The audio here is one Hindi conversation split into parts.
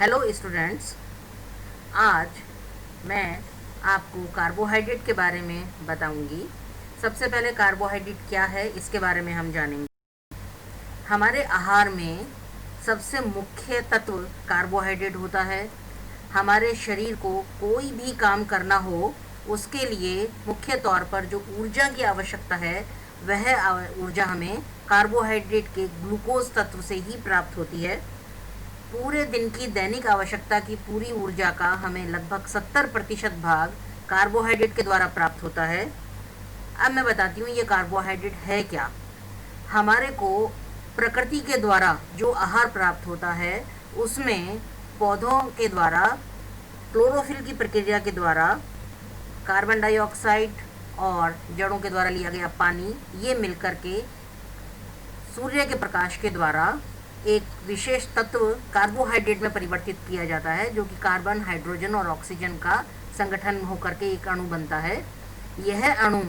हेलो स्टूडेंट्स, आज मैं आपको कार्बोहाइड्रेट के बारे में बताऊंगी। सबसे पहले कार्बोहाइड्रेट क्या है इसके बारे में हम जानेंगे। हमारे आहार में सबसे मुख्य तत्व कार्बोहाइड्रेट होता है। हमारे शरीर को कोई भी काम करना हो उसके लिए मुख्य तौर पर जो ऊर्जा की आवश्यकता है वह ऊर्जा हमें कार्बोहाइड्रेट के ग्लूकोज तत्व से ही प्राप्त होती है। पूरे दिन की दैनिक आवश्यकता की पूरी ऊर्जा का हमें लगभग 70% भाग कार्बोहाइड्रेट के द्वारा प्राप्त होता है। अब मैं बताती हूँ ये कार्बोहाइड्रेट है क्या। हमारे को प्रकृति के द्वारा जो आहार प्राप्त होता है उसमें पौधों के द्वारा क्लोरोफिल की प्रक्रिया के द्वारा कार्बन डाइऑक्साइड और जड़ों के द्वारा लिया गया पानी ये मिलकर के सूर्य के प्रकाश के द्वारा एक विशेष तत्व कार्बोहाइड्रेट में परिवर्तित किया जाता है, जो कि कार्बन, हाइड्रोजन और ऑक्सीजन का संगठन होकर के एक अणु बनता है। यह अणु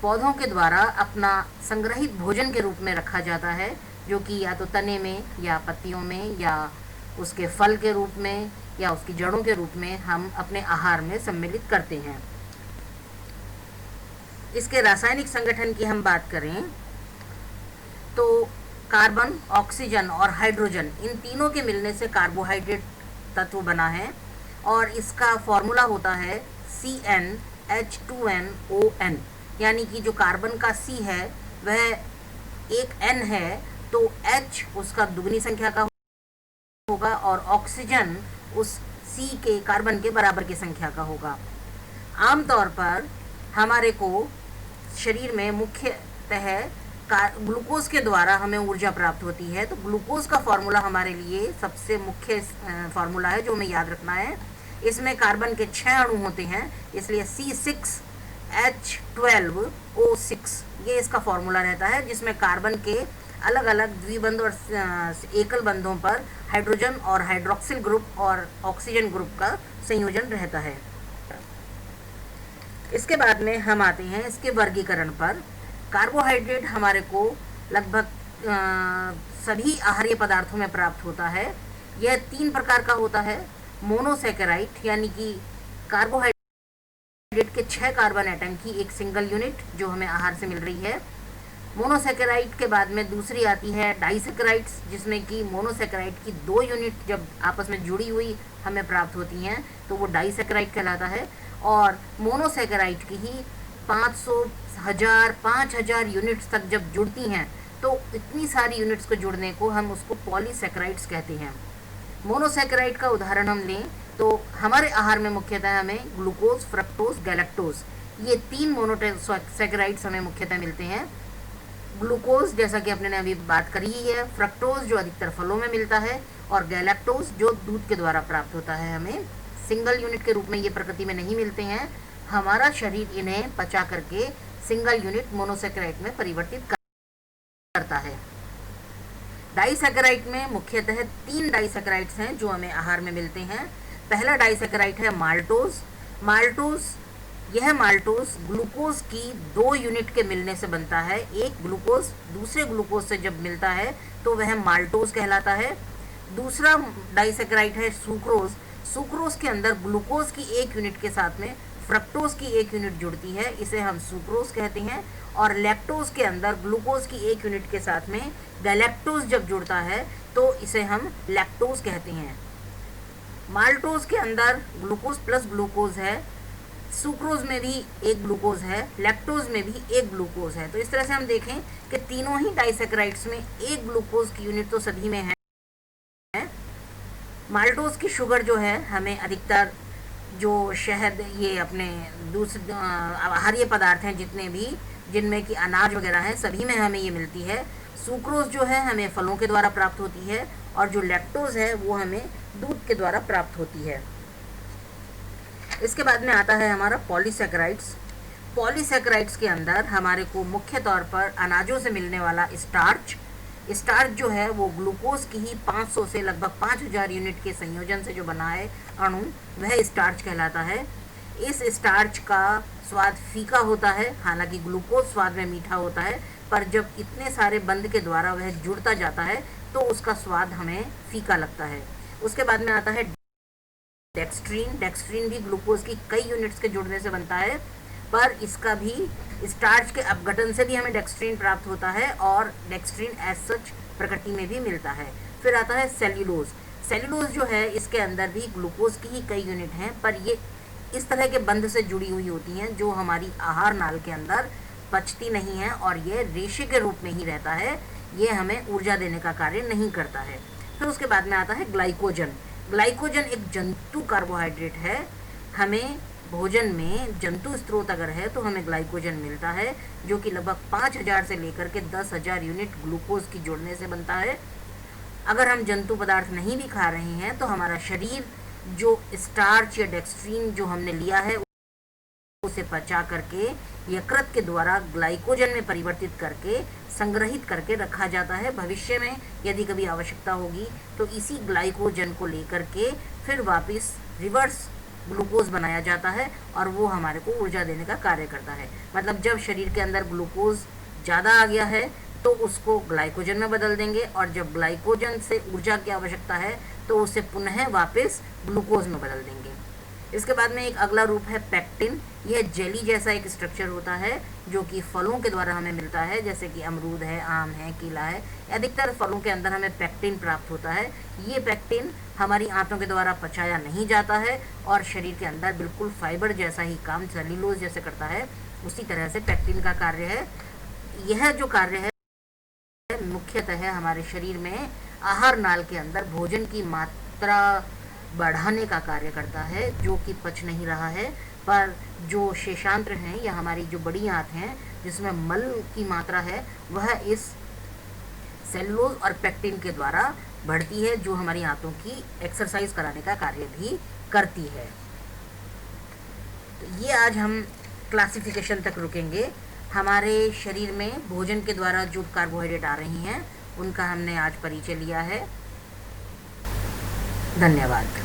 पौधों के द्वारा अपना संग्रहित भोजन के रूप में रखा जाता है, जो कि या तो तने में या पत्तियों में या उसके फल के रूप में या उसकी जड़ों के रूप में हम अपने आहार में सम्मिलित करते हैं। इसके रासायनिक संगठन की हम बात करें तो कार्बन, ऑक्सीजन और हाइड्रोजन इन तीनों के मिलने से कार्बोहाइड्रेट तत्व बना है और इसका फॉर्मूला होता है CnH2nON, यानी कि जो कार्बन का C है वह एक N है तो H उसका दुगनी संख्या का होगा और ऑक्सीजन उस C के कार्बन के बराबर की संख्या का होगा। आमतौर पर हमारे को शरीर में मुख्यतः ग्लूकोज के द्वारा हमें ऊर्जा प्राप्त होती है। तो ग्लूकोज का फॉर्मूला हमारे लिए सबसे मुख्य फॉर्मूला है जो हमें याद रखना है। इसमें कार्बन के 6 अणु होते हैं, इसलिए C6H12O6 ये इसका फॉर्मूला रहता है, जिसमें कार्बन के अलग अलग द्विबंध और एकल बंधों पर हाइड्रोजन और हाइड्रोक्सिल ग्रुप और ऑक्सीजन ग्रुप का संयोजन रहता है। इसके बाद में हम आते हैं इसके वर्गीकरण पर। कार्बोहाइड्रेट हमारे को लगभग सभी आहारीय पदार्थों में प्राप्त होता है। यह 3 प्रकार का होता है। मोनोसैकेराइड, यानी कि कार्बोहाइड्रेट के 6 कार्बन एटम की एक सिंगल यूनिट जो हमें आहार से मिल रही है। मोनोसैकेराइड के बाद में दूसरी आती है डाइसैकेराइड्स, जिसमें कि मोनोसैकेराइड की 2 यूनिट जब आपस में जुड़ी हुई हमें प्राप्त होती हैं तो वो डाइसैकेराइड कहलाता है। और मोनोसैकेराइड की ही 500, 1000, 5000 यूनिट्स तक जब जुड़ती हैं तो इतनी सारी यूनिट्स को जुड़ने को हम उसको पॉलीसैकेराइड्स कहते हैं। मोनोसैकेराइड का उदाहरण हम लें तो हमारे आहार में मुख्यतः हमें ग्लूकोज, फ्रक्टोज, गैलेक्टोज ये 3 मोनोसैकेराइड्स हमें मुख्यतः मिलते हैं। ग्लूकोज जैसा कि अपने ने अभी बात करी ही है, फ्रक्टोज जो अधिकतर फलों में मिलता है और गैलेक्टोज जो दूध के द्वारा प्राप्त होता है। हमें सिंगल यूनिट के रूप में ये प्रकृति में नहीं मिलते हैं। हमारा शरीर इन्हें पचा करके सिंगल यूनिट मोनोसैकेराइड में परिवर्तित करता है। डाइसैकेराइड में मुख्यतः 3 डाइसैकेराइड्स हैं जो हमें आहार में मिलते हैं। पहला डाइसैकेराइड है माल्टोज। यह माल्टोज ग्लूकोज की 2 यूनिट के मिलने से बनता है। एक ग्लूकोज दूसरे ग्लूकोज से जब मिलता है तो वह माल्टोज कहलाता है। दूसरा डाइसैकेराइड है सुक्रोज। सुक्रोज के अंदर ग्लूकोज की 1 यूनिट के साथ में फ्रक्टोज की 1 यूनिट जुड़ती है, इसे हम सुक्रोज कहते हैं। और लैक्टोज के अंदर ग्लूकोज की 1 यूनिट के साथ में गैलेक्टोज जब जुड़ता है तो इसे हम लैक्टोज कहते हैं। माल्टोज के अंदर ग्लूकोज प्लस ग्लूकोज है, सुक्रोज में भी एक ग्लूकोज है, लैक्टोज में भी एक ग्लूकोज है। तो इस तरह से हम देखें कि तीनों ही डाइसैकेराइड्स में एक ग्लूकोज की यूनिट तो सभी में है। माल्टोज की शुगर जो है हमें अधिकतर जो शहद ये अपने दूसरे आहारीय पदार्थ हैं जितने भी जिनमें कि अनाज वगैरह हैं सभी में हमें ये मिलती है। सुक्रोज जो है हमें फलों के द्वारा प्राप्त होती है और जो लैक्टोज है वो हमें दूध के द्वारा प्राप्त होती है। इसके बाद में आता है हमारा पॉलीसैकेराइड्स। पॉलीसैकेराइड्स के अंदर हमारे को मुख्य तौर पर अनाजों से मिलने वाला स्टार्च जो है वो ग्लूकोज की ही 500 से लगभग 5000 यूनिट के संयोजन से जो बना है अणु वह स्टार्च कहलाता है। इस स्टार्च का स्वाद फीका होता है, हालांकि ग्लूकोज स्वाद में मीठा होता है, पर जब इतने सारे बंध के द्वारा वह जुड़ता जाता है तो उसका स्वाद हमें फीका लगता है। उसके बाद में आता है डेक्स्ट्रीन। डेक्स्ट्रीन भी ग्लूकोज की कई यूनिट्स के जुड़ने से बनता है, पर इसका भी स्टार्च के अपघटन से भी हमें डेक्स्ट्रीन प्राप्त होता है और डेक्स्ट्रीन एज सच प्रकृति में भी मिलता है। फिर आता है सेल्यूलोज। सेल्यूलोज जो है इसके अंदर भी ग्लूकोज की ही कई यूनिट हैं, पर ये इस तरह के बंध से जुड़ी हुई होती हैं जो हमारी आहार नाल के अंदर पचती नहीं है और ये रेशे के रूप में ही रहता है, ये हमें ऊर्जा देने का कार्य नहीं करता है। फिर उसके बाद में आता है ग्लाइकोजन। ग्लाइकोजन एक जंतु कार्बोहाइड्रेट है। हमें भोजन में जंतु स्रोत अगर है तो हमें ग्लाइकोजन मिलता है, जो कि लगभग 5000 से लेकर के 10,000 यूनिट ग्लूकोज की जोड़ने से बनता है। अगर हम जंतु पदार्थ नहीं भी खा रहे हैं तो हमारा शरीर जो स्टार्च या डेक्स्ट्रीन जो हमने लिया है उसे पचा करके यकृत के द्वारा ग्लाइकोजन में परिवर्तित करके संग्रहित करके रखा जाता है। भविष्य में यदि कभी आवश्यकता होगी तो इसी ग्लाइकोजन को लेकर के फिर वापस रिवर्स ग्लूकोज बनाया जाता है और वो हमारे को ऊर्जा देने का कार्य करता है। मतलब जब शरीर के अंदर ग्लूकोज ज़्यादा आ गया है तो उसको ग्लाइकोजन में बदल देंगे, और जब ग्लाइकोजन से ऊर्जा की आवश्यकता है तो उसे पुनः वापस ग्लूकोज में बदल देंगे। इसके बाद में एक अगला रूप है पेक्टिन। यह जेली जैसा एक स्ट्रक्चर होता है जो कि फलों के द्वारा हमें मिलता है, जैसे कि अमरूद है, आम है, केला है। अधिकतर फलों के अंदर हमें पेक्टिन प्राप्त होता है। ये पेक्टिन हमारी आंतों के द्वारा पचाया नहीं जाता है और शरीर के अंदर बिल्कुल फाइबर जैसा ही काम सेल्यूलोज जैसे करता है, उसी तरह से पेक्टिन का कार्य है। यह जो कार्य है मुख्यतः हमारे शरीर में आहार नाल के अंदर भोजन की मात्रा बढ़ाने का कार्य करता है, जो कि पच नहीं रहा है। पर जो शेषांत्र हैं या हमारी जो बड़ी आंत हैं जिसमें मल की मात्रा है वह इस सेल्यूलोज और पेक्टिन के द्वारा बढ़ती है, जो हमारी आंतों की एक्सरसाइज कराने का कार्य भी करती है। तो ये आज हम क्लासिफिकेशन तक रुकेंगे। हमारे शरीर में भोजन के द्वारा जो कार्बोहाइड्रेट आ रही हैं उनका हमने आज परिचय लिया है। धन्यवाद।